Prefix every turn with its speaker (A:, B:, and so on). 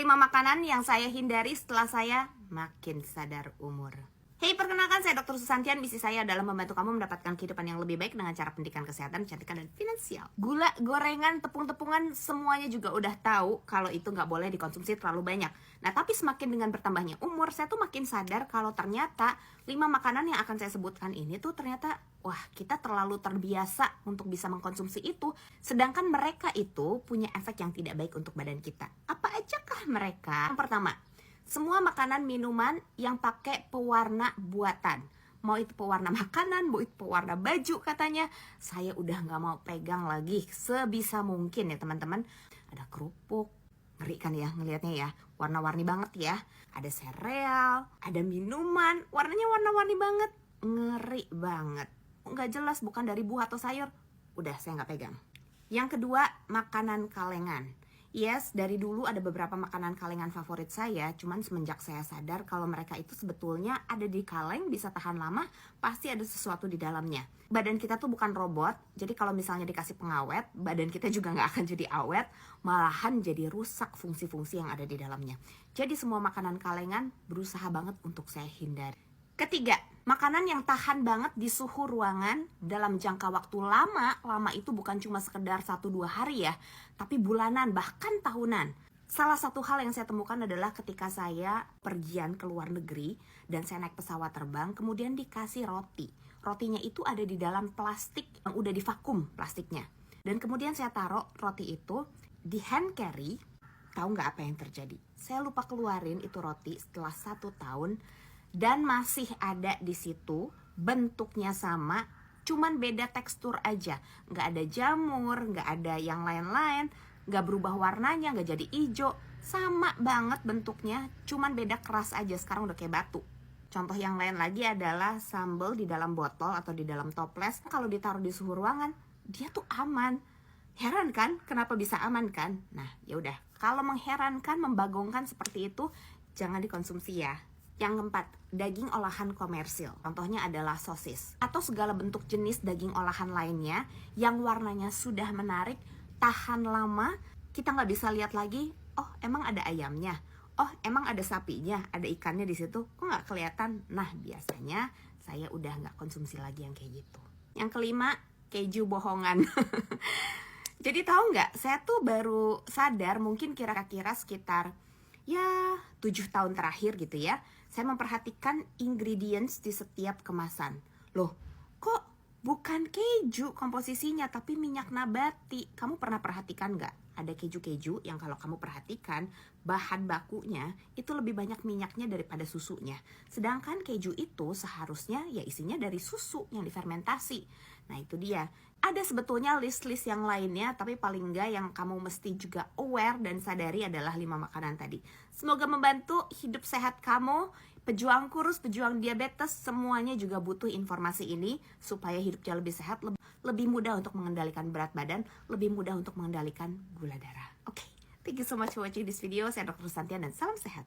A: 5 makanan yang saya hindari setelah saya makin sadar umur. Hey, perkenalkan saya Dr. Susantian. Misi saya adalah membantu kamu mendapatkan kehidupan yang lebih baik dengan cara pendidikan kesehatan, kecantikan, dan finansial. Gula, gorengan, tepung-tepungan, semuanya juga udah tahu kalau itu nggak boleh dikonsumsi terlalu banyak. Nah, tapi semakin dengan bertambahnya umur, saya tuh makin sadar kalau ternyata 5 makanan yang akan saya sebutkan ini tuh ternyata, wah, kita terlalu terbiasa untuk bisa mengkonsumsi itu. Sedangkan mereka itu punya efek yang tidak baik untuk badan kita. Apa ajakah mereka? Yang pertama, semua makanan minuman yang pakai pewarna buatan. Mau itu pewarna makanan, mau itu pewarna baju katanya. Saya udah gak mau pegang lagi sebisa mungkin ya teman-teman. Ada kerupuk, ngeri kan ya ngelihatnya ya. Warna-warni banget ya. Ada sereal, ada minuman, warnanya warna-warni banget. Ngeri banget. Gak jelas bukan dari buah atau sayur. Udah saya gak pegang. Yang kedua, makanan kalengan. Yes, dari dulu ada beberapa makanan kalengan favorit saya, cuman semenjak saya sadar kalau mereka itu sebetulnya ada di kaleng, bisa tahan lama, pasti ada sesuatu di dalamnya. Badan kita tuh bukan robot, jadi kalau misalnya dikasih pengawet, badan kita juga nggak akan jadi awet, malahan jadi rusak fungsi-fungsi yang ada di dalamnya. Jadi semua makanan kalengan berusaha banget untuk saya hindari. Ketiga, makanan yang tahan banget di suhu ruangan dalam jangka waktu lama. Lama itu bukan cuma sekedar 1-2 hari ya, tapi bulanan bahkan tahunan. Salah satu hal yang saya temukan adalah ketika saya pergian ke luar negeri dan saya naik pesawat terbang, kemudian dikasih roti. Rotinya itu ada di dalam plastik yang udah divakum plastiknya. Dan kemudian saya taruh roti itu di hand carry. Tahu nggak apa yang terjadi? Saya lupa keluarin itu roti setelah 1 tahun. Dan masih ada di situ, bentuknya sama, cuman beda tekstur aja. Nggak ada jamur, nggak ada yang lain-lain, nggak berubah warnanya, nggak jadi hijau. Sama banget bentuknya, cuman beda keras aja, sekarang udah kayak batu. Contoh yang lain lagi adalah sambal di dalam botol atau di dalam toples. Kalau ditaruh di suhu ruangan, dia tuh aman. Heran kan? Kenapa bisa aman kan? Nah, yaudah. Kalau mengherankan, membagongkan seperti itu, jangan dikonsumsi ya. Yang keempat, daging olahan komersil. Contohnya adalah sosis atau segala bentuk jenis daging olahan lainnya yang warnanya sudah menarik, tahan lama, kita nggak bisa lihat lagi, oh emang ada ayamnya, oh emang ada sapinya, ada ikannya di situ, kok nggak kelihatan? Nah, biasanya saya udah nggak konsumsi lagi yang kayak gitu. Yang kelima, keju bohongan. Jadi tahu nggak, saya tuh baru sadar mungkin kira-kira sekitar 7 tahun terakhir gitu ya, saya memperhatikan ingredients di setiap kemasan. Loh, kok bukan keju komposisinya tapi minyak nabati? Kamu pernah perhatikan nggak? Ada keju-keju yang kalau kamu perhatikan bahan bakunya itu lebih banyak minyaknya daripada susunya. Sedangkan keju itu seharusnya ya isinya dari susu yang difermentasi. Nah itu dia. Ada sebetulnya list-list yang lainnya, tapi paling enggak yang kamu mesti juga aware dan sadari adalah 5 makanan tadi. Semoga membantu hidup sehat kamu, pejuang kurus, pejuang diabetes, semuanya juga butuh informasi ini supaya hidupnya lebih sehat, lebih mudah untuk mengendalikan berat badan, lebih mudah untuk mengendalikan gula darah. Oke, thank you so much for watching this video. Saya Dr. Susantian dan salam sehat.